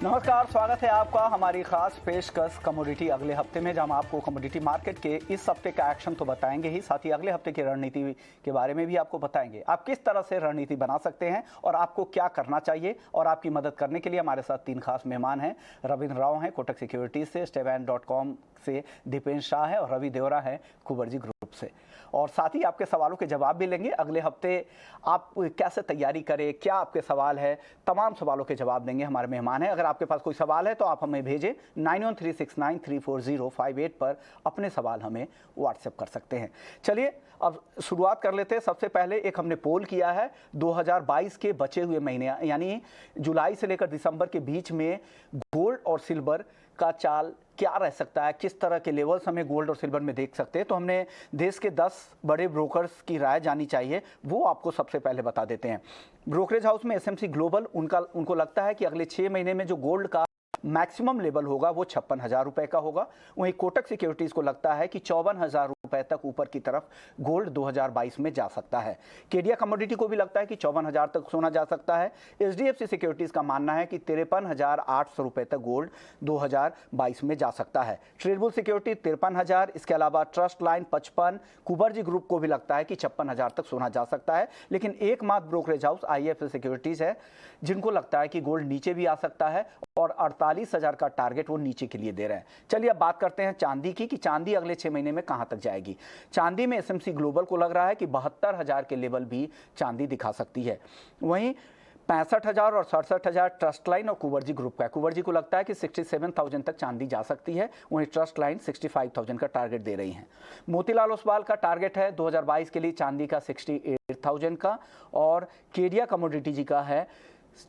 नमस्कार, स्वागत है आपका हमारी खास पेशकश कमोडिटी अगले हफ्ते में, जहां हम आपको कमोडिटी मार्केट के इस हफ्ते का एक्शन तो बताएंगे ही, साथ ही अगले हफ्ते की रणनीति के बारे में भी आपको बताएंगे। आप किस तरह से रणनीति बना सकते हैं और आपको क्या करना चाहिए। और आपकी मदद करने के लिए हमारे साथ तीन खास मेहमान हैं। रविंद्र राव हैं कोटक सिक्योरिटीज से, स्टेवैन.com से दीपेन शाह है और रवि देवरा है कुबर्जी ग्रुप से। और साथ ही आपके सवालों के जवाब भी लेंगे। अगले हफ्ते आप कैसे तैयारी करें, क्या आपके सवाल है, तमाम सवालों के जवाब देंगे हमारे मेहमान हैं। अगर आपके पास कोई सवाल है तो आप हमें भेजें 9136934058 पर अपने सवाल हमें व्हाट्सएप कर सकते हैं। चलिए अब शुरुआत कर लेते हैं। सबसे पहले एक हमने पोल किया है 2022 के बचे हुए महीने यानी जुलाई से लेकर दिसंबर के बीच में गोल्ड और सिल्वर का चाल क्या रह सकता है, किस तरह के लेवल्स हमें गोल्ड और सिल्वर में देख सकते हैं। तो हमने देश के 10 बड़े ब्रोकर्स की राय जानी चाहिए, वो आपको सबसे पहले बता देते हैं। ब्रोकरेज हाउस में एसएमसी ग्लोबल, उनको लगता है कि अगले 6 महीने में जो गोल्ड का मैक्सिमम लेवल होगा वो 56,000 रुपए का होगा। वहीं कोटक सिक्योरिटीज को लगता है कि 54,000 रुपए तक ऊपर की तरफ गोल्ड 2022 में जा सकता है। केडिया कमोडिटी को भी लगता है कि 54,000 तक सोना जा सकता है। एचडीएफसी सिक्योरिटीज का मानना है कि 53,800 रुपए तक गोल्ड 2022 में जा सकता है। ट्रेडबुल सिक्योरिटी 53,000, इसके अलावा ट्रस्ट लाइन 55, कुबर्जी ग्रुप को भी लगता है कि 56,000 तक सोना जा सकता है। लेकिन एकमात्र ब्रोकरेज हाउस आईएफएल सिक्योरिटीज है जिनको लगता है कि गोल्ड नीचे भी आ सकता है और 48,000 का टारगेट वो नीचे के लिए दे रहे हैं। चलिए अब बात करते हैं चांदी की, कि चांदी अगले 6 महीने में कहां तक जाएगी। चांदी में एसएमसी ग्लोबल को लग रहा है कि 72,000 के लेवल भी चांदी दिखा सकती है। वहीं 65,000 और 67,000 ट्रस्ट लाइन और कुबर्जी ग्रुप का है। कुबर्जी को लगता है कि 67,000 तक चांदी जा सकती है, वहीं ट्रस्ट लाइन 65,000 का टारगेट दे रही हैं। मोतीलाल ओसवाल का टारगेट है 2022 के लिए चांदी का 68,000 का, और केडिया कमोडिटी जी का है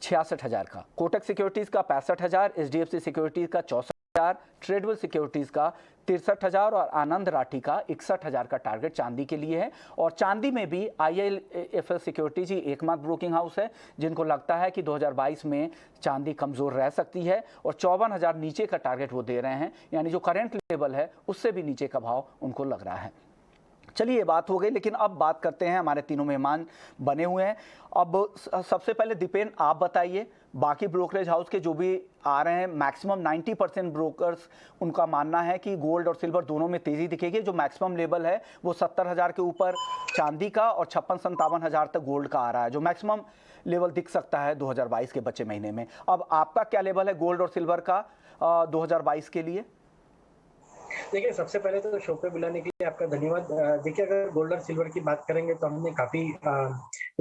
66,000 का। कोटक सिक्योरिटीज का 65,000, एचडीएफसी सिक्योरिटीज का 64,000, ट्रेडवेल सिक्योरिटीज का 63,000 और आनंद राठी का 61,000 का टारगेट चांदी के लिए है। और चांदी में भी आईएलएफएल सिक्योरिटीज ही एकमात्र ब्रोकिंग हाउस है जिनको लगता है कि 2022 में चांदी कमजोर रह सकती है और 54,000 नीचे का टारगेट वो दे रहे हैं, यानी जो करंट लेवल है उससे भी नीचे का भाव उनको लग रहा है। चलिए ये बात हो गई, लेकिन अब बात करते हैं, हमारे तीनों मेहमान बने हुए हैं। अब सबसे पहले दीपेन आप बताइए, बाकी ब्रोकरेज हाउस के जो भी आ रहे हैं मैक्सिमम 90% ब्रोकर्स उनका मानना है कि गोल्ड और सिल्वर दोनों में तेजी दिखेगी। जो मैक्सिमम लेवल है वो 70,000 के ऊपर चांदी का और 56-57,000 तक गोल्ड का आ रहा है, जो मैक्सिमम लेवल दिख सकता है 2022 के बचे महीने में। अब आपका क्या लेवल है गोल्ड और सिल्वर का 2022 के लिए? देखिए, सबसे पहले तो शो पे बुलाने के लिए आपका धन्यवाद। देखिए, अगर गोल्ड और सिल्वर की बात करेंगे तो हमने काफ़ी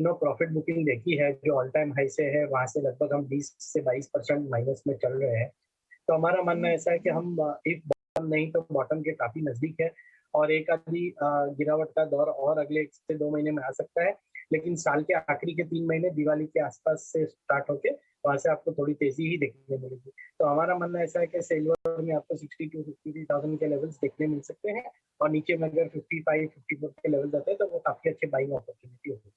प्रॉफिट बुकिंग देखी है, जो ऑल टाइम हाई से है, वहाँ से लगभग हम 20 से 22% माइनस में चल रहे हैं। तो हमारा मानना ऐसा है कि हम एक बॉटम नहीं तो बॉटम के काफ़ी नज़दीक है और एक आधी गिरावट का दौर और अगले 1 से 2 महीने में आ सकता है। लेकिन साल के आखिरी के 3 महीने दिवाली के आसपास से स्टार्ट होके वहाँ से आपको थोड़ी तेज़ी ही देखने मिलेगी। तो हमारा मानना ऐसा है कि सिल्वर में आपको 62,000-53,000 के लेवल्स देखने मिल सकते हैं और नीचे में अगर 55-54 के लेवल्स आते हैं तो वो काफ़ी अच्छे बाइंग अपॉर्चुनिटी होगी।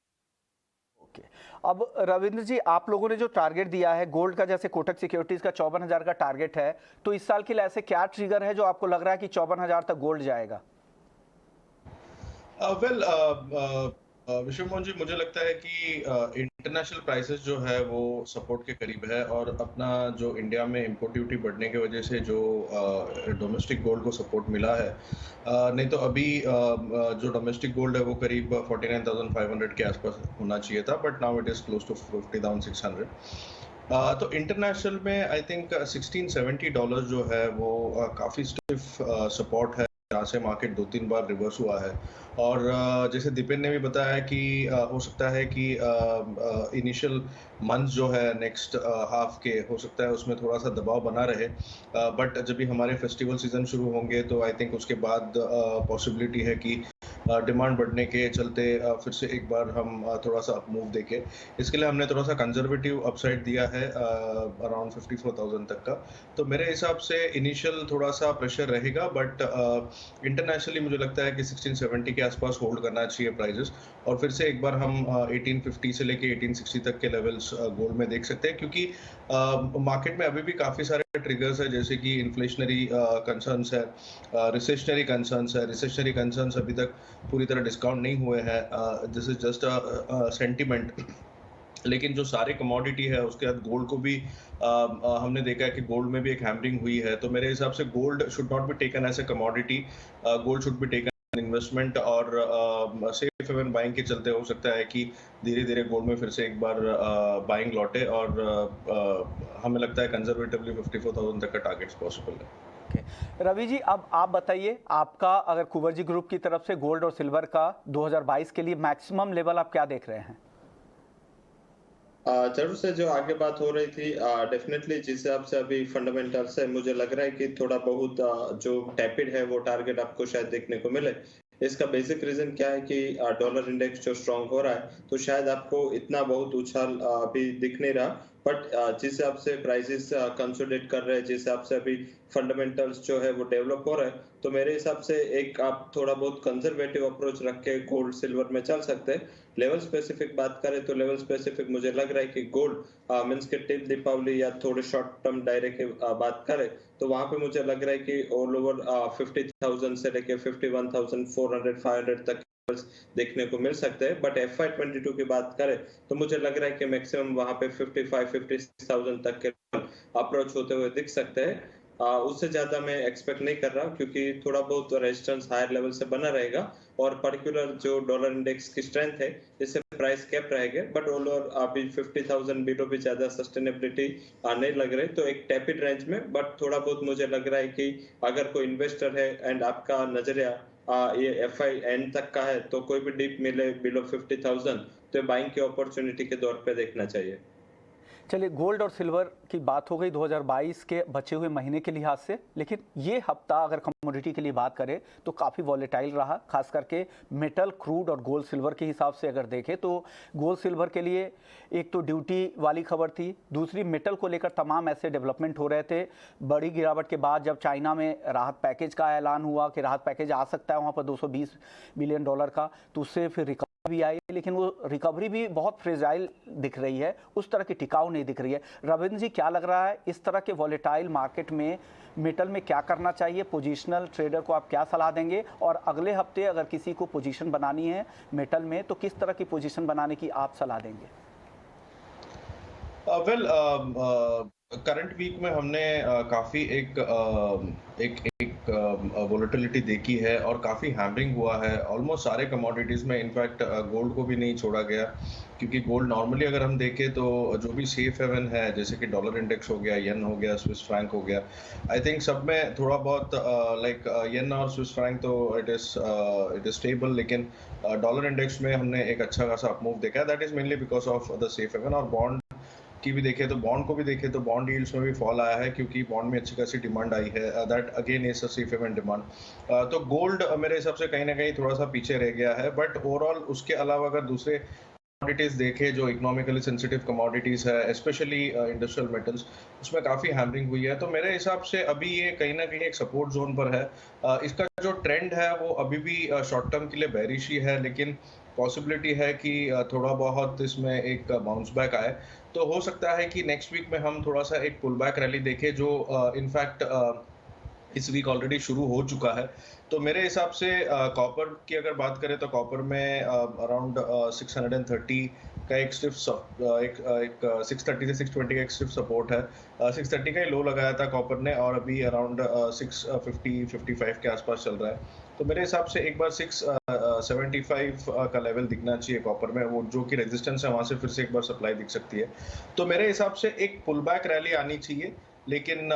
ओके, अब रविंद्र जी, आप लोगों ने जो टारगेट दिया है गोल्ड का, जैसे कोटक सिक्योरिटीज का 54,000 का टारगेट है, तो इस साल के लिए ऐसे क्या ट्रिगर है जो आपको लग रहा है कि 54,000 तक गोल्ड जाएगा? विश्व मोहन जी, मुझे लगता है कि इंटरनेशनल प्राइसेस जो है वो सपोर्ट के करीब है और अपना जो इंडिया में इम्पोर्ट ड्यूटी बढ़ने की वजह से जो डोमेस्टिक गोल्ड को सपोर्ट मिला है, नहीं तो अभी जो डोमेस्टिक गोल्ड है वो करीब 49,500 के आसपास होना चाहिए था, but now it is close to 50,600। तो इंटरनेशनल में आई थिंक $1670 जो है वो काफ़ी स्टिफ सपोर्ट है, यहाँ से मार्केट 2-3 बार रिवर्स हुआ है। और जैसे दीपेन ने भी बताया कि हो सकता है कि इनिशियल मंथ्स जो है नेक्स्ट हाफ के हो सकता है उसमें थोड़ा सा दबाव बना रहे, बट जब भी हमारे फेस्टिवल सीजन शुरू होंगे तो आई थिंक उसके बाद पॉसिबिलिटी है कि डिमांड बढ़ने के चलते फिर से एक बार हम थोड़ा सा अप मूव देखें। इसके लिए हमने थोड़ा सा कंजर्वेटिव अपसाइड दिया है अराउंड 54,000 तक का। तो मेरे हिसाब से इनिशियल थोड़ा सा प्रेशर रहेगा, बट इंटरनेशनली मुझे लगता है कि 1670 के आसपास होल्ड करना चाहिए प्राइजेस, और फिर से एक बार हम 1850 से लेके 1860 तक के लेवल्स गोल्ड में देख सकते हैं, क्योंकि मार्केट में अभी भी काफ़ी सारे ट्रिगर्स है, जैसे कि इन्फ्लेशनरी कंसर्न्स है, रिसेशनरी कंसर्न्स अभी तक पूरी तरह डिस्काउंट नहीं हुए हैं। This is just a sentiment लेकिन जो सारे कमोडिटी है उसके बाद गोल्ड को भी हमने देखा है कि गोल्ड में भी एक हैमरिंग हुई है। तो मेरे हिसाब से gold should not be taken as a commodity, gold should be taken investment. और सेफ हेवन बाइंग के चलते हो सकता है कि धीरे धीरे गोल्ड में फिर से एक बार बाइंग लौटे, और हमें लगता है कंजर्वेटिवली 54,000 तक का टारगेट पॉसिबल है। रवि जी, अब आप बताइए, आपका अगर कुवरजी ग्रुप की तरफ से गोल्ड और सिल्वर का 2022 के लिए मैक्सिमम लेवल आप क्या देख रहे हैं? जरूर से जो आगे बात हो रही थी, डेफिनेटली जिस हिसाब से अभी फंडामेंटल्स है, मुझे लग रहा है कि थोड़ा बहुत जो टैपिड है वो टारगेट आपको शायद देखने को मिले। इसका बेसिक रीजन क्या है कि डॉलर इंडेक्स जो स्ट्रांग हो रहा है, तो शायद आपको इतना बहुत उछाल अभी दिख नहीं रहा। बट जिस हिसाब से प्राइसेस कंसोलिडेट कर रहे हैं, जिस हिसाब से अभी फंडामेंटल्स जो है वो डेवलप हो रहा है, तो मेरे हिसाब से एक आप थोड़ा बहुत कंजर्वेटिव अप्रोच रख के गोल्ड सिल्वर में चल सकते हैं। लेवल स्पेसिफिक बात करें तो लेवल स्पेसिफिक मुझे लग रहा है कि गोल्ड मींस के टिल दीपावली या थोड़े शॉर्ट टर्म दायरे की बात करें तो वहां पे मुझे लग रहा है कि ऑल ओवर 50,000 से लेके 51,400 500 तक देखने को मिल सकते हैं। बट FY22 की बात करें तो मुझे लग रहा है कि मैक्सिमम वहां पे 55-56,000 तक के अप्रोच होते हुए दिख सकते हैं। उससे ज्यादा मैं एक्सपेक्ट नहीं कर रहा, क्योंकि थोड़ा बहुत रेजिस्टेंस हायर लेवल से बना रहेगा और पर्टिकुलर जो डॉलर इंडेक्स की स्ट्रेंथ है इससे प्राइस कैप रहेगा। बट ऑल ओवर अभी 50,000 बिलो भी ज्यादा सस्टेनेबिलिटी नहीं लग रही, तो एक टैपिड रेंज में। बट थोड़ा बहुत मुझे लग रहा है कि अगर कोई इन्वेस्टर है एंड आपका नजरिया ये FI एंड तक का है, तो कोई भी डिप मिले बिलो 50,000 तो बाइंग की अपॉर्चुनिटी के तौर पे देखना चाहिए। चलिए, गोल्ड और सिल्वर की बात हो गई 2022 के बचे हुए महीने के लिहाज से, लेकिन ये हफ्ता अगर कमोडिटी के लिए बात करें तो काफ़ी वॉलेटाइल रहा, खास करके मेटल, क्रूड और गोल्ड सिल्वर के हिसाब से अगर देखें तो गोल्ड सिल्वर के लिए एक तो ड्यूटी वाली खबर थी, दूसरी मेटल को लेकर तमाम ऐसे डेवलपमेंट हो रहे थे। बड़ी गिरावट के बाद जब चाइना में राहत पैकेज का ऐलान हुआ कि राहत पैकेज आ सकता है वहाँ पर $220 बिलियन का, तो उससे फिर भी आई, लेकिन वो रिकवरी भी बहुत फ्रेजाइल दिख रही है, उस तरह की टिकाऊ नहीं दिख रही है। रविंद्र जी, क्या लग रहा है इस तरह के वॉलेटाइल मार्केट में मेटल में क्या करना चाहिए? पोजीशनल ट्रेडर को आप क्या सलाह देंगे? और अगले हफ्ते अगर किसी को पोजीशन बनानी है मेटल में तो किस तरह की पोजीशन बनाने की आप सलाह देंगे? वेल, करंट वीक में हमने काफ़ी एक वोलेटिलिटी देखी है और काफ़ी हैमरिंग हुआ है ऑलमोस्ट सारे कमोडिटीज़ में। इनफैक्ट गोल्ड को भी नहीं छोड़ा गया, क्योंकि गोल्ड नॉर्मली अगर हम देखें तो जो भी सेफ हेवन है, जैसे कि डॉलर इंडेक्स हो गया, येन हो गया, स्विस फ्रैंक हो गया, आई थिंक सब में थोड़ा बहुत लाइक येन और स्विस फ्रैंक तो इट इज़ स्टेबल, लेकिन डॉलर इंडेक्स में हमने एक अच्छा खासा अपमूव देखा है। That is mainly because of the safe haven. और बॉन्ड की भी देखें तो बॉन्ड को भी देखें तो बॉन्ड यील्ड्स में भी फॉल आया है, क्योंकि बॉन्ड में अच्छी खासी डिमांड आई है। That again is a safe haven demand. तो गोल्ड मेरे हिसाब से कहीं ना कहीं थोड़ा सा पीछे रह गया है। बट ओवरऑल उसके अलावा अगर दूसरे कमोडिटीज देखें जो इकोनॉमिकली सेंसिटिव कमोडिटीज है, स्पेशली इंडस्ट्रियल मेटल्स, उसमें काफ़ी हैमरिंग हुई है। तो मेरे हिसाब से अभी ये कहीं ना कहीं एक सपोर्ट जोन पर है। इसका जो ट्रेंड है वो अभी भी शॉर्ट टर्म के लिए बेरिश ही है, लेकिन पॉसिबिलिटी है कि थोड़ा बहुत इसमें एक बाउंस बैक आए। तो हो सकता है कि नेक्स्ट वीक में हम थोड़ा सा एक पुल बैक रैली देखें, जो इनफैक्ट इस वीक ऑलरेडी शुरू हो चुका है। तो मेरे हिसाब से कॉपर की अगर बात करें तो कॉपर में अराउंड 630 का एक स्टिफ एक 630 से 620 का एक स्टिफ सपोर्ट है। 630 का ही लो लगाया था कॉपर ने, और अभी अराउंड 650-55 के आसपास चल रहा है। तो मेरे हिसाब से एक बार 675 का लेवल दिखना चाहिए कॉपर में, वो जो कि रेजिस्टेंस है, वहां से फिर से एक बार सप्लाई दिख सकती है। तो मेरे हिसाब से एक पुल बैक रैली आनी चाहिए, लेकिन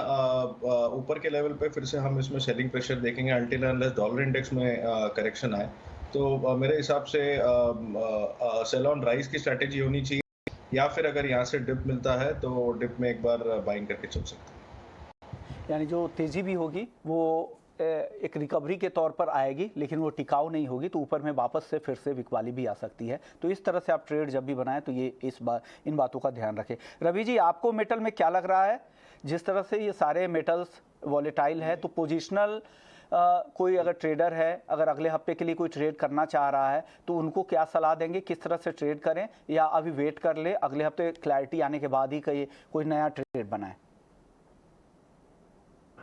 ऊपर के लेवल पे फिर से हम इसमें सेलिंग प्रेशर देखेंगे अनटिल अनलेस डॉलर इंडेक्स में करेक्शन आए। तो मेरे हिसाब से सेल ऑन राइज की स्ट्रैटेजी होनी चाहिए, या फिर अगर यहाँ से डिप मिलता है तो डिप में एक बार बाइंग करके चल सकते हैं। यानी जो तेज़ी भी होगी वो एक रिकवरी के तौर पर आएगी, लेकिन वो टिकाऊ नहीं होगी, तो ऊपर में वापस से फिर से बिकवाली भी आ सकती है। तो इस तरह से आप ट्रेड जब भी बनाएं तो ये इन बातों का ध्यान रखें। रवि जी, आपको मेटल में क्या लग रहा है? जिस तरह से ये सारे मेटल्स वॉलेटाइल है, तो पोजिशनल कोई अगर ट्रेडर है, अगर अगले हफ्ते के लिए कोई ट्रेड करना चाह रहा है तो उनको क्या सलाह देंगे? किस तरह से ट्रेड करें, या अभी वेट कर ले, अगले हफ्ते क्लैरिटी आने के बाद ही कोई नया ट्रेड बनाए?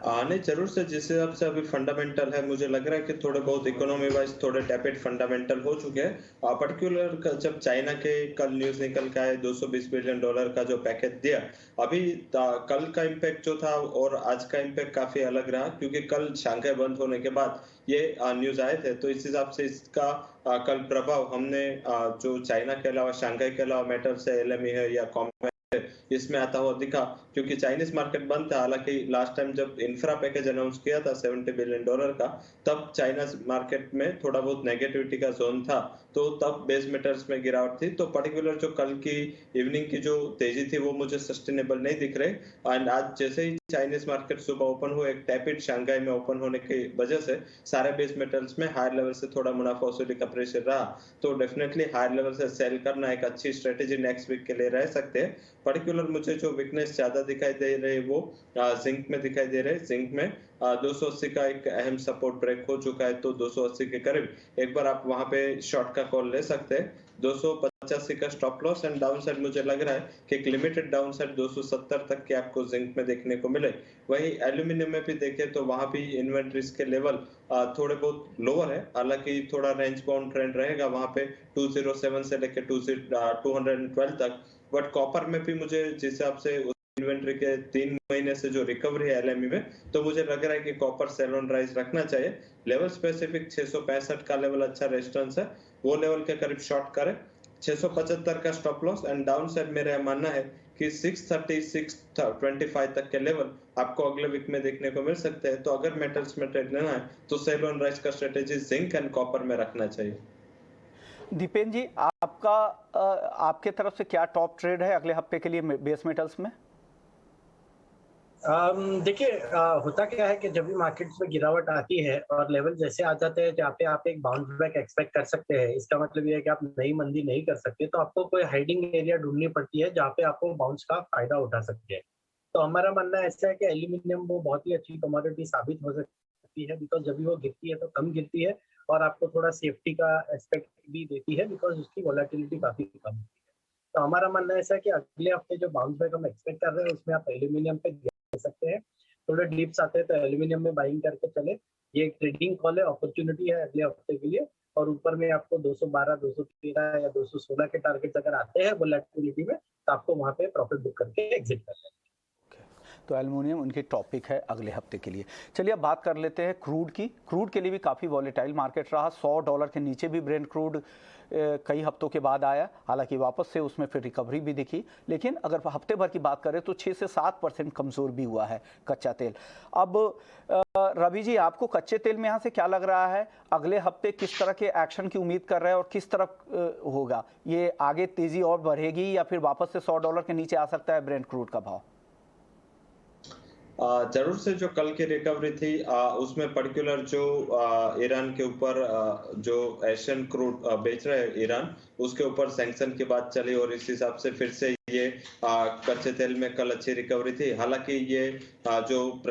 नहीं जरूर से जिस हिसाब से अभी फंडामेंटल है मुझे लग रहा है कि थोड़े बहुत इकोनॉमी वाइज थोड़े टैपेड फंडामेंटल हो चुके हैं। पर्टिकुलर जब चाइना के कल न्यूज निकल के आए $220 बिलियन का जो पैकेज दिया, अभी कल का इम्पैक्ट जो था और आज का इम्पैक्ट काफी अलग रहा, क्योंकि कल शंघाई बंद होने के बाद ये न्यूज आए थे। तो इस हिसाब से इसका कल प्रभाव हमने जो चाइना के अलावा शंघाई के अलावा मेटल्स है, LME है या कॉमर्स इसमें आता हुआ दिखा, क्योंकि चाइनीज मार्केट बंद था। हालांकि लास्ट टाइम जब इंफ्रा पैकेज अनाउंस किया था $70 बिलियन का, तब चाइना मार्केट में थोड़ा बहुत नेगेटिविटी का जोन था, तो तब बेस मेटल्स में गिरावट थी। तो पर्टिकुलर जो कल की इवनिंग की जो तेजी थी वो मुझे सस्टेनेबल नहीं दिख रही। एंड आज जैसे ही चाइनीज मार्केट सुबह ओपन हुए, एक टैपिड शंघाई में ओपन होने की वजह से सारे बेस मेटल्स में हायर लेवल से थोड़ा मुनाफा वसूली का प्रेशर रहा। तो डेफिनेटली हायर लेवल से सेल करना एक अच्छी स्ट्रेटेजी नेक्स्ट वीक के लिए रह सकते हैं। पर्टिकुलर मुझे जो वीकनेस ज्यादा दिखाई दे रही है वो जिंक में दिखाई दे रहे हैं। जिंक में 280 का एक अहम सपोर्ट ब्रेक हो चुका है, तो 280 के करीब एक बार आप वहां पे शॉर्ट का कॉल ले सकते हैं। 285 का stop loss and down side मुझे लग रहा है कि एक लिमिटेड डाउन साइड 270 तक के आपको जिंक में देखने को मिले। वही एल्यूमिनियम में भी देखें तो वहां भी इन्वेंट्रीज के लेवल थोड़े बहुत लोअर है, हालांकि थोड़ा रेंज बाउंड ट्रेंड रहेगा वहां पे 207 से लेकर 212 तक। बट कॉपर में भी मुझे जिस हिसाब से इन्वेंट्री के 3 महीने से जो रिकवरी है LME में, तो मुझे लग रहा है कि कॉपर सेल ऑन राइज रखना चाहिए। लेवल स्पेसिफिक 665 का लेवल अच्छा रेजिस्टेंस है, वो लेवल के करीब शॉर्ट करें। 675 का stop loss and down side मेरा मानना है कि 630-625 तक के लेवल आपको अगले वीक में देखने को मिल सकते हैं। तो अगर मेटल्स में ट्रेड लेना है तो सेल ऑन राइज का स्ट्रेटेजी जिंक एंड कॉपर में रखना चाहिए। दीपेन जी, आपके तरफ से क्या टॉप ट्रेड है अगले हफ्ते के लिए बेस मेटल्स में? देखिए, होता क्या है कि जब भी मार्केट्स में गिरावट आती है और लेवल जैसे आ जाते हैं जहाँ पे आप एक बाउंस बैक एक्सपेक्ट कर सकते हैं, इसका मतलब ये है कि आप नई मंदी नहीं कर सकते, तो आपको कोई हाइडिंग एरिया ढूंढनी पड़ती है जहाँ पे आपको बाउंस का फायदा उठा सकते हैं। तो हमारा मानना ऐसा है कि एल्यूमिनियम वो बहुत ही अच्छी कमोडिटी साबित हो सकती है, बिकॉज जब भी वो गिरती है तो कम गिरती है और आपको थोड़ा सेफ्टी का एस्पेक्ट भी देती है, बिकॉज उसकी वोलेटिलिटी काफी कम होती है। तो हमारा मानना ऐसा है कि अगले हफ्ते जो बाउंस बैक हम एक्सपेक्ट कर रहे हैं उसमें आप एल्यूमिनियम पे सकते हैं। थोड़े डिप्स आते हैं तो एल्यूमिनियम में बाइंग करके चले, ये एक ट्रेडिंग कॉल है, अपॉर्चुनिटी है अगले हफ्ते के लिए। और ऊपर में आपको 212, 213 या 216 के टारगेट अगर आते हैं वोलेटिलिटी में, तो आपको वहां पे प्रॉफिट बुक करके एग्जिट कर लेना है। तो एल्युमिनियम उनकी टॉपिक है अगले हफ्ते के लिए। चलिए अब बात कर लेते हैं क्रूड की। क्रूड के लिए भी काफ़ी वॉलेटाइल मार्केट रहा। $100 के नीचे भी ब्रेंट क्रूड कई हफ्तों के बाद आया, हालांकि वापस से उसमें फिर रिकवरी भी दिखी, लेकिन अगर हफ्ते भर की बात करें तो 6 से 7% कमज़ोर भी हुआ है कच्चा तेल। अब रवि जी, आपको कच्चे तेल में यहाँ से क्या लग रहा है, अगले हफ्ते किस तरह के एक्शन की उम्मीद कर रहे हैं और किस तरफ होगा ये, आगे तेज़ी और बढ़ेगी या फिर वापस से $100 के नीचे आ सकता है ब्रेंट क्रूड का भाव? जरूर से जो कल की रिकवरी थी उसमें पर्टिकुलर जो ईरान के ऊपर जो एशियन क्रूड बेच रहे हैं ईरान, उसके ऊपर सैंक्शन की बात चली और इस हिसाब से फिर से ये कच्चे तेल में कल अच्छी रिकवरी थी। हालांकि ये जो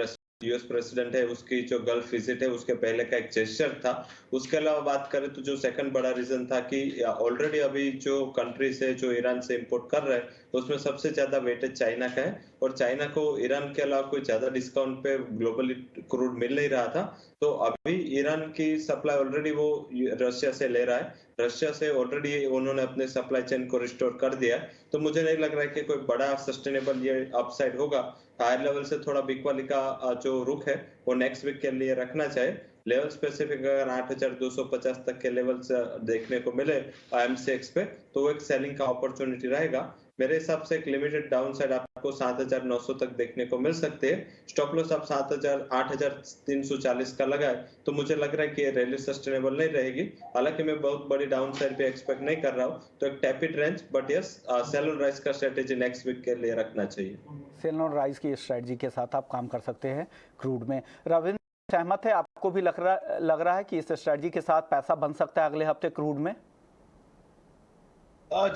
यूएस प्रेसिडेंट है उसकी जो गल्फ विजिट है उसके पहले का एक जेस्चर था। उसके अलावा बात करें तो जो सेकंड बड़ा रीजन था कि ऑलरेडी अभी जो कंट्री से जो ईरान से इंपोर्ट कर रहे हैं उसमें सबसे ज्यादा वेटेज चाइना का है और चाइना को ईरान के अलावा कोई ज्यादा डिस्काउंट पे ग्लोबली क्रूड मिल नहीं रहा था। तो अभी ईरान की सप्लाई ऑलरेडी वो रशिया से ले रहा है, रशिया से ऑलरेडी उन्होंने अपने सप्लाई चेन को रिस्टोर कर दिया है। तो मुझे नहीं लग रहा है कि कोई बड़ा सस्टेनेबल ये अपसाइड होगा। हायर लेवल से थोड़ा बिग वाली का जो रुख है वो नेक्स्ट वीक के लिए रखना चाहिए। लेवल स्पेसिफिक अगर 8250 तक के लेवल्स देखने को मिले MCX पे तो वो एक सेलिंग का अपॉर्चुनिटी रहेगा। मेरे हिसाब से एक लिमिटेड डाउन साइड आपको 7900 तक देखने को मिल सकते हैं। स्टॉप लॉस आप 8340 का लगाए तो मुझे लग रहा है कि ये रैली सस्टेनेबल नहीं रहेगी। हालांकि मैं बहुत बड़ी डाउन साइड पे एक्सपेक्ट नहीं कर रहा हूँ, तो एक tepid range but yes sell on rise का स्ट्रेटेजी नेक्स्ट वीक के लिए रखना चाहिए। सेल ऑन राइज की स्ट्रेटजी के साथ आप काम कर सकते हैं क्रूड में। रविंद्र सहमत है, आपको भी लग रहा है कि इस स्ट्रेटजी के साथ पैसा बन सकता है अगले हफ्ते क्रूड में?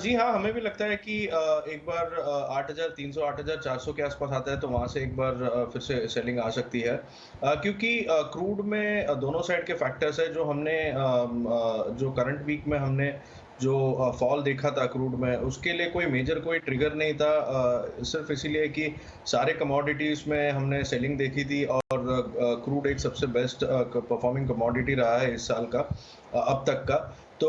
जी हाँ, हमें भी लगता है कि एक बार 8300 8400 के आसपास आता है तो वहां से एक बार फिर से सेलिंग आ सकती है, क्योंकि क्रूड में दोनों साइड के फैक्टर्स है। जो हमने जो करंट वीक में हमने जो फॉल देखा था क्रूड में, उसके लिए कोई मेजर कोई ट्रिगर नहीं था। सिर्फ इसीलिए कि सारे कमोडिटीज में हमने सेलिंग देखी थी और क्रूड एक सबसे बेस्ट परफॉर्मिंग कमोडिटी रहा है इस साल का, अब तक का। तो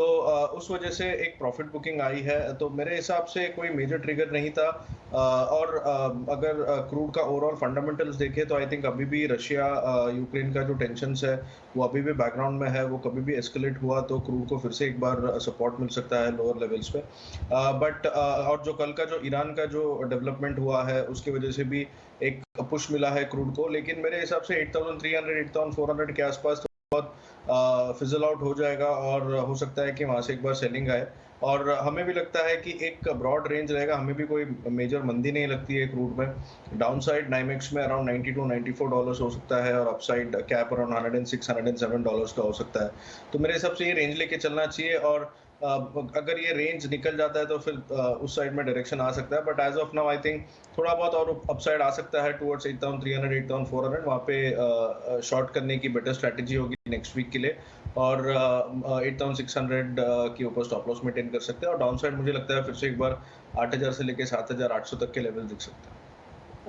उस वजह से एक प्रॉफिट बुकिंग आई है। तो मेरे हिसाब से कोई मेजर ट्रिगर नहीं था। और अगर क्रूड का ओवरऑल फंडामेंटल्स देखें तो आई थिंक अभी भी रशिया यूक्रेन का जो टेंशन्स है वो अभी भी बैकग्राउंड में है। वो कभी भी एस्केलेट हुआ तो क्रूड को फिर से एक बार सपोर्ट मिल सकता है लोअर लेवल्स पे। बट और जो कल का जो ईरान का जो डेवलपमेंट हुआ है उसकी वजह से भी एक पुश मिला है क्रूड को। लेकिन मेरे हिसाब से 8300 8400 के आसपास बहुत फिजल आउट हो जाएगा और हो सकता है कि वहां से एक बार सेलिंग आए। और हमें भी लगता है कि एक ब्रॉड रेंज रहेगा। हमें भी कोई मेजर मंदी नहीं लगती है क्रूड में। डाउन साइड नाइमेक्स में अराउंड $92-94 हो सकता है और अपसाइड कैप अराउंड $106-107 का हो सकता है। तो मेरे हिसाब से ये रेंज लेके चलना चाहिए और अगर ये रेंज निकल जाता है तो फिर उस साइड में डायरेक्शन आ सकता है। But as of now I think थोड़ा बहुत और अपसाइड आ सकता है टुवर्ड्स 8300 8400। वहाँ पे शॉर्ट करने की बेटर स्ट्रैटेजी होगी नेक्स्ट वीक के लिए। और 8600 के ऊपर स्टॉप लॉस मेंटेन कर सकते हैं। और डाउन साइड मुझे लगता है फिर से एक बार 8000 से लेकर 7800 तक के लेवल दिख सकते हैं।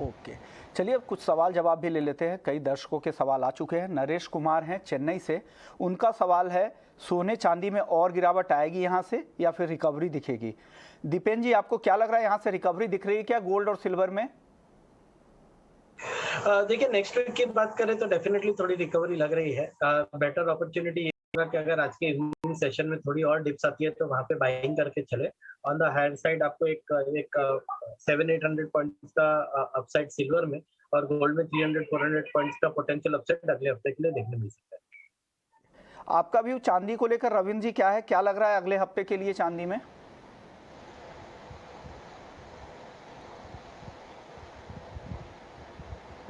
ओके, चलिए अब कुछ सवाल जवाब भी ले लेते हैं। कई दर्शकों के सवाल आ चुके हैं। नरेश कुमार हैं चेन्नई से, उनका सवाल है सोने चांदी में और गिरावट आएगी यहाँ से या फिर रिकवरी दिखेगी? दीपेन जी, आपको क्या लग रहा है, यहाँ से रिकवरी दिख रही है क्या गोल्ड और सिल्वर में? देखिए, नेक्स्ट वीक की बात करें तो डेफिनेटली थोड़ी रिकवरी लग रही है। बेटर अपॉर्चुनिटी ये होगा कि अगर आज के इवनिंग सेशन में थोड़ी और डिप्स आती है तो वहां पे बाइंग करके चले। ऑन द हायर साइड आपको एक 700-800 पॉइंट्स का अपसाइड सिल्वर में और गोल्ड में 300-400 पॉइंट्स का पोटेंशियल अपसाइड अगले हफ्ते के लिए देखने मिल सकता है। आपका व्यू चांदी को लेकर रविंद्र जी क्या है, क्या लग रहा है अगले हफ्ते के लिए चांदी में?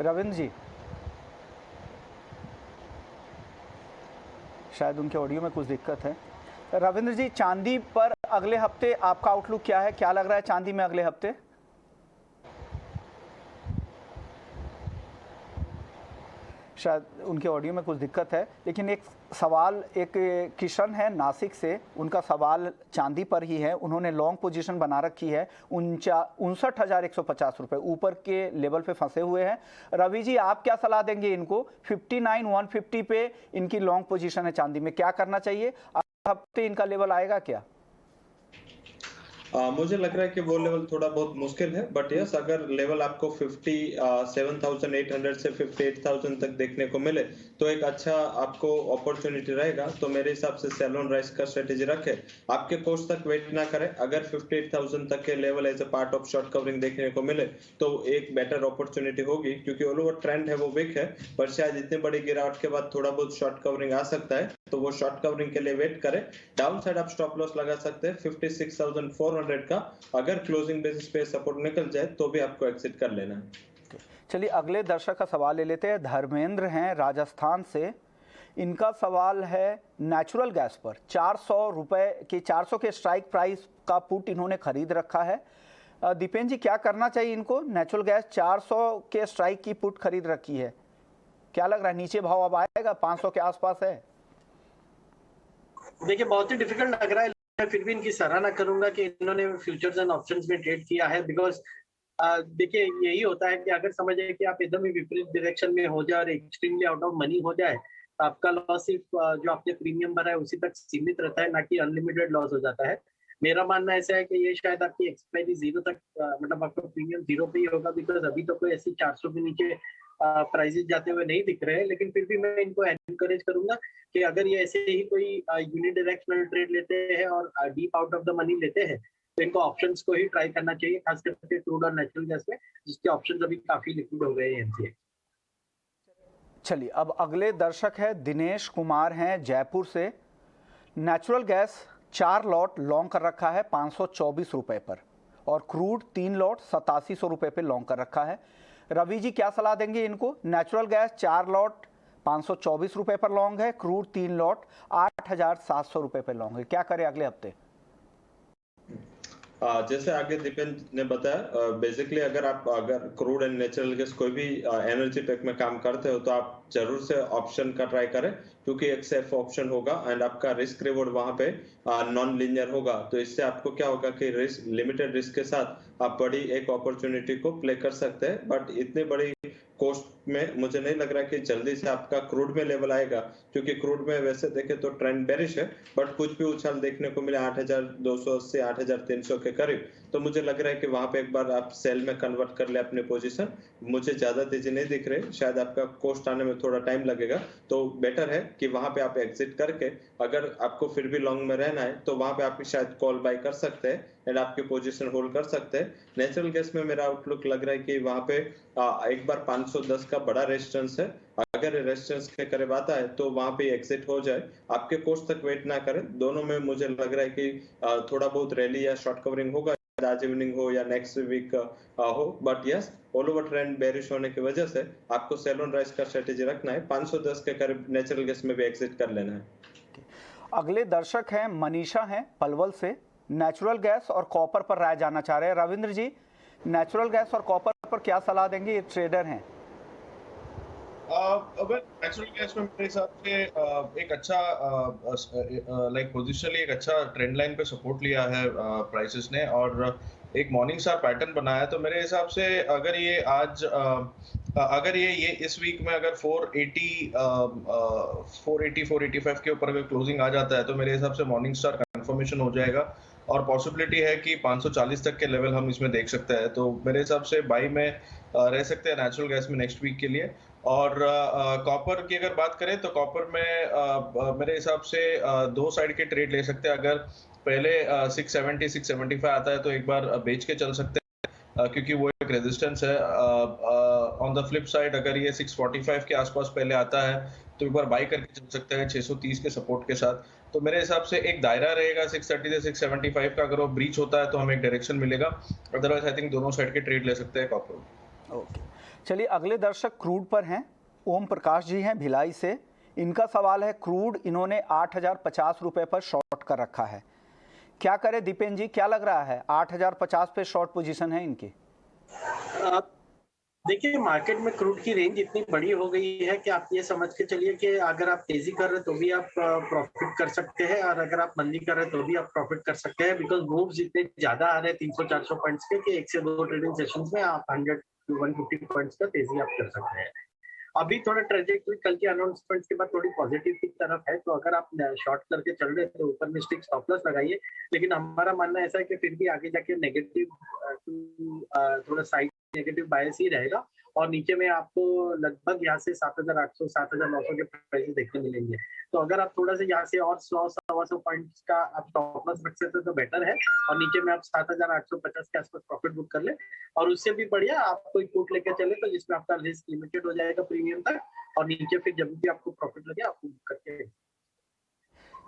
रविंद्र जी, शायद उनके ऑडियो में कुछ दिक्कत है। रविंद्र जी, चांदी पर अगले हफ्ते आपका आउटलुक क्या है, क्या लग रहा है चांदी में अगले हफ्ते? शायद उनके ऑडियो में कुछ दिक्कत है। लेकिन एक सवाल, एक किशन है नासिक से, उनका सवाल चांदी पर ही है। उन्होंने लॉन्ग पोजीशन बना रखी है 59,150 रुपये ऊपर के लेवल पे फंसे हुए हैं। रवि जी, आप क्या सलाह देंगे इनको? 59,150 पे इनकी लॉन्ग पोजीशन है चांदी में, क्या करना चाहिए? हफ्ते इनका लेवल आएगा क्या? मुझे लग रहा है कि वो लेवल थोड़ा बहुत मुश्किल है। बट यस, अगर लेवल आपको 57,800 से 58,000 तक देखने को मिले तो एक अच्छा आपको अपॉर्चुनिटी रहेगा। तो मेरे हिसाब से सेल ऑन राइज का स्ट्रेटेजी रखे, आपके कोर्स तक वेट ना करें। अगर 58,000 तक के level as a part of short covering देखने को मिले तो एक बेटर अपॉर्चुनिटी होगी, क्योंकि ऑल ओवर ट्रेंड है वो वीक है। पर शायद इतनी बड़ी गिरावट के बाद थोड़ा बहुत शॉर्ट कवरिंग आ सकता है, तो वो शॉर्ट कवरिंग के लिए वेट करें। डाउन साइड आप स्टॉप लॉस लगा सकते हैं 56,400 का। अगर क्लोजिंग बेसिस पे सपोर्ट निकल जाए तो भी आपको एक्सिट कर लेना है। चलिए अगले दर्शक का सवाल ले लेते हैं। धर्मेंद्र हैं राजस्थान से, इनका सवाल है नेचुरल गैस पर 400 रुपए की 400 के स्ट्राइक प्राइस का पुट इन्होंने खरीद रखा है। दीपेन जी, क्या करना चाहिए इनको? नेचुरल गैस 400 के स्ट्राइक की पुट खरीद रखी है, क्या लग रहा है नीचे भाव अब आएगा? 500 के आसपास है। देखिए, बहुत ही डिफिकल्ट लग रहा है, मैं फिर भी इनकी सराहना करूंगा कि इन्होंने फ्यूचर्स एंड ऑप्शंस में ट्रेड किया है। बिकॉज देखिए, यही होता है कि अगर समझे कि आप एकदम ही विपरीत डायरेक्शन में हो जाए और एक्सट्रीमली आउट ऑफ मनी हो जाए तो आपका लॉस सिर्फ जो आपने प्रीमियम भरा है उसी तक सीमित रहता है, ना कि अनलिमिटेड लॉस हो जाता है। मेरा मानना ऐसा है कि ये शायद आपकी एक्सपायरी जीरो तक मतलब आपका प्रीमियम जीरो पे ही होगा। बिकॉज अभी तो कोई ऐसी 400 के नीचे प्राइसेस जाते हुए नहीं दिख रहे हैं। लेकिन फिर भी मैं इनको एनकरेज करूंगा कि अगर ये ऐसे ही कोई यूनिडायरेक्शनल ट्रेड लेते हैं और deep out of the money लेते हैं तो इनको ऑप्शंस को ही ट्राई करना चाहिए, खास करके क्रूड और नेचुरल गैस में, जिसके ऑप्शंस अभी काफी लिक्विड हो गए हैं एमसीए। चलिए अब अगले दर्शक है दिनेश कुमार हैं जयपुर से। नेचुरल गैस 4 लॉट लॉन्ग कर रखा है 524 रुपए पर और क्रूड 3 लॉट 8700 रुपए पे लॉन्ग कर रखा है। रवि जी, क्या सलाह देंगे इनको? नेचुरल गैस 4 लॉट 524 रुपए पर लॉन्ग है, क्रूड 3 लॉट 8700 रुपए पर लॉन्ग है, क्या करें अगले हफ्ते? जैसे आगे दीपेन ने बताया, बेसिकली अगर क्रूड एंड नेचुरल गैस कोई भी एनर्जी पैक में काम करते हो तो आप जरूर से ऑप्शन का ट्राई करें, क्योंकि एक सेफ ऑप्शन होगा एंड आपका रिस्क रिवॉर्ड वहां पे नॉन लीनियर होगा। तो इससे आपको क्या होगा कि लिमिटेड रिस्क के साथ आप बड़ी एक अपॉर्चुनिटी को प्ले कर सकते हैं। बट इतनी बड़ी कोस्ट में मुझे नहीं लग रहा कि जल्दी से आपका क्रूड में लेवल आएगा, क्योंकि क्रूड में वैसे देखें तो ट्रेंड बेरिश है, बट कुछ भी उछाल देखने को मिले 8,280 8,300 के करीब। तो मुझे लग रहा है कि वहां पे एक बार आप सेल में कन्वर्ट कर ले अपनी पोजीशन। मुझे ज्यादा तेजी नहीं दिख रही, शायद आपका कोस्ट आने में थोड़ा टाइम लगेगा, तो बेटर है कि वहां पे आप एग्जिट करके, अगर आपको फिर भी लॉन्ग में रहना है तो वहां पे आप शायद कॉल बाय कर सकते हैं एंड आपकी पोजीशन होल्ड कर सकते हैं। नेचुरल गैस में मेरा आउटलुक लग रहा है कि वहां पे एक बार 510 का बड़ा रेजिस्टेंस है, अगर रेजिस्टेंस के करीब आता है तो वहां पे एग्जिट हो जाए, आपके कोस्ट तक वेट ना करें। दोनों में मुझे लग रहा है कि थोड़ा बहुत रैली या शॉर्ट कवरिंग होगा, आज इवनिंग हो या नेक्स्ट वीक हो, but yes all over trend bearish होने की वजह से आपको सेल ऑन राइज का स्ट्रेटेजी रखना है। 510 के करीब नेचुरल गैस में भी एग्जिट कर लेना है। अगले दर्शक हैं मनीषा हैं पलवल से, नेचुरल गैस और कॉपर पर राय जानना चाह रहे हैं। रविंद्र जी, नेचुरल गैस और कॉपर पर क्या सलाह देंगे? ये ट्रेडर हैं। अगर नेचुरल गैस में मेरे हिसाब से एक अच्छा लाइक पोजिशनली एक अच्छा ट्रेंड लाइन पे सपोर्ट लिया है प्राइसेस ने, और एक मॉर्निंग स्टार पैटर्न बनाया है। तो मेरे हिसाब से अगर ये आज अगर ये इस वीक में अगर 485 के ऊपर अगर क्लोजिंग आ जाता है तो मेरे हिसाब से मॉर्निंग स्टार कंफर्मेशन हो जाएगा, और पॉसिबिलिटी है कि 540 तक के लेवल हम इसमें देख सकते हैं। तो मेरे हिसाब से बाई में रह सकते हैं नेचुरल गैस में नेक्स्ट वीक के लिए। और कॉपर की अगर बात करें तो कॉपर में मेरे हिसाब से दो साइड के ट्रेड ले सकते हैं। अगर पहले 670 675 आता है तो एक बार बेच के चल सकते हैं, क्योंकि वो एक रेजिस्टेंस है। ऑन द फ्लिप साइड अगर ये 645 के आसपास पहले आता है तो एक बार बाई करके चल सकते हैं 630 के सपोर्ट के साथ। तो मेरे हिसाब से एक दायरा रहेगा 630 से 675 का, अगर वो ब्रीच होता है तो हमें एक डायरेक्शन मिलेगा, अदरवाइज आई थिंक दोनों साइड के ट्रेड ले सकते हैं कॉपर। ओके, चलिए अगले दर्शक क्रूड पर हैं, ओम प्रकाश जी हैं भिलाई से। इनका सवाल है, क्रूड इन्होंने 8,050 रुपए पर शॉर्ट कर रखा है, क्या करे दीपेन जी? क्या लग रहा है 8,050 पे शॉर्ट पोजीशन है इनकी? देखिए, मार्केट में क्रूड की रेंज इतनी बड़ी हो गई है कि आप ये समझ के चलिए कि अगर आप तेजी कर रहे हैं तो भी आप प्रॉफिट कर सकते हैं, और अगर आप मंदी कर रहे हैं तो भी आप प्रॉफिट कर सकते हैं, बिकॉज मूव्स इतने ज्यादा आ रहे हैं 300-400 पॉइंट्स के कि 1 से 2 ट्रेडिंग सेशंस में आप 100 to 150 पॉइंट्स का तेजी आप कर सकते हैं। अभी थोड़ा ट्रेजेक्टरी कल के अनाउंसमेंट्स के बाद थोड़ी पॉजिटिव की तरफ है, तो अगर आप शॉर्ट करके चल रहे हैं तो ऊपर में स्टिक स्टॉप लॉस लगाइए। लेकिन हमारा मानना ऐसा है कि फिर भी आगे जाके नेगेटिव थोड़ा साइड नेगेटिव बायस ही रहेगा, और नीचे में आपको लगभग यहाँ से 7,800 7,900 के प्राइसेस देखने मिलेंगे। तो अगर आप थोड़ा सा यहाँ से और 100-125 पॉइंट्स का आप स्टॉप लॉस रख सकते हैं तो बेटर है, और नीचे में आप 7,850 के आसपास प्रॉफिट बुक कर ले, और उससे भी बढ़िया आप कोई पुट लेकर चले तो जिसमें आपका रिस्क लिमिटेड हो जाएगा प्रीमियम तक, और नीचे फिर जब भी आपको प्रॉफिट लगे आप बुक करके।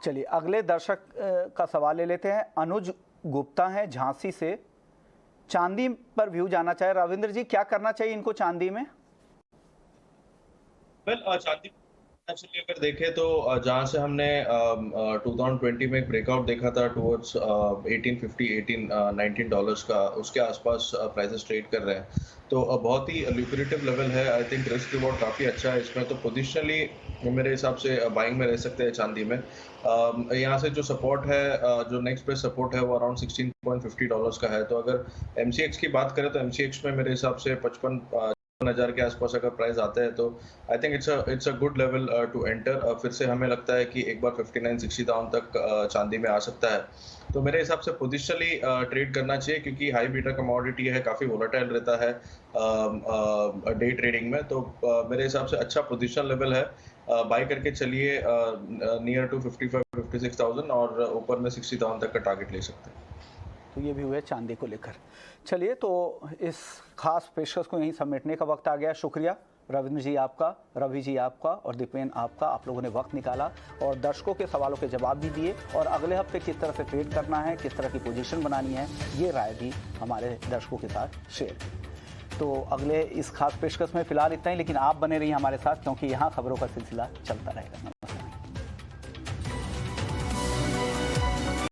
चलिए अगले दर्शक का सवाल ले लेते हैं। अनुज गुप्ता है झांसी से, चांदी पर व्यू जाना चाहे। रविंद्र जी, क्या करना चाहिए इनको चांदी में? चांदी एक्चुअली अगर देखें तो जहां से हमने 2020 में एक ब्रेकआउट देखा था टुवर्ड्स 1850 18-19 डॉलर्स का, उसके आसपास प्राइसेस ट्रेड कर रहे हैं। तो बहुत ही ल्यूक्रेटिव लेवल है। आई थिंक रिस्क रिवॉर्ड काफ़ी अच्छा है इसमें, तो पोजिशनली मेरे हिसाब से बाइंग में रह सकते हैं चांदी में। यहाँ से जो सपोर्ट है, जो नेक्स्ट पे सपोर्ट है वो अराउंड $16.50 का है। तो अगर MCX की बात करें तो MCX में मेरे हिसाब से 55,000 के आसपास अगर प्राइस आता है तो I think it's a good level to enter. फिर से हमें लगता है कि एक बार 59-60 डाउन तक चांदी में आ सकता है। तो मेरे हिसाब से पोजिशनली ट्रेड करना चाहिए, क्योंकि हाई बीटा कमोडिटी है, काफ़ी वोलेटाइल रहता है डे ट्रेडिंग में। तो मेरे हिसाब से अच्छा पोजिशन लेवल है, बाई करके चलिए नियर टू 55-56,000, और ऊपर में 60,000 तक का टारगेट ले सकते हैं। तो ये भी हुए चांदी को लेकर। चलिए, तो इस खास पेशकश को यहीं समेटने का वक्त आ गया। शुक्रिया रविंद्र जी आपका, रवि जी आपका, और दीपेन आपका। आप लोगों ने वक्त निकाला और दर्शकों के सवालों के जवाब भी दिए, और अगले हफ्ते किस तरह से ट्रेड करना है, किस तरह की पोजीशन बनानी है, ये राय भी हमारे दर्शकों के साथ शेयर की। तो अगले इस खास पेशकश में फिलहाल इतना ही, लेकिन आप बने रहिए हमारे साथ, क्योंकि यहाँ खबरों का सिलसिला चलता रहेगा।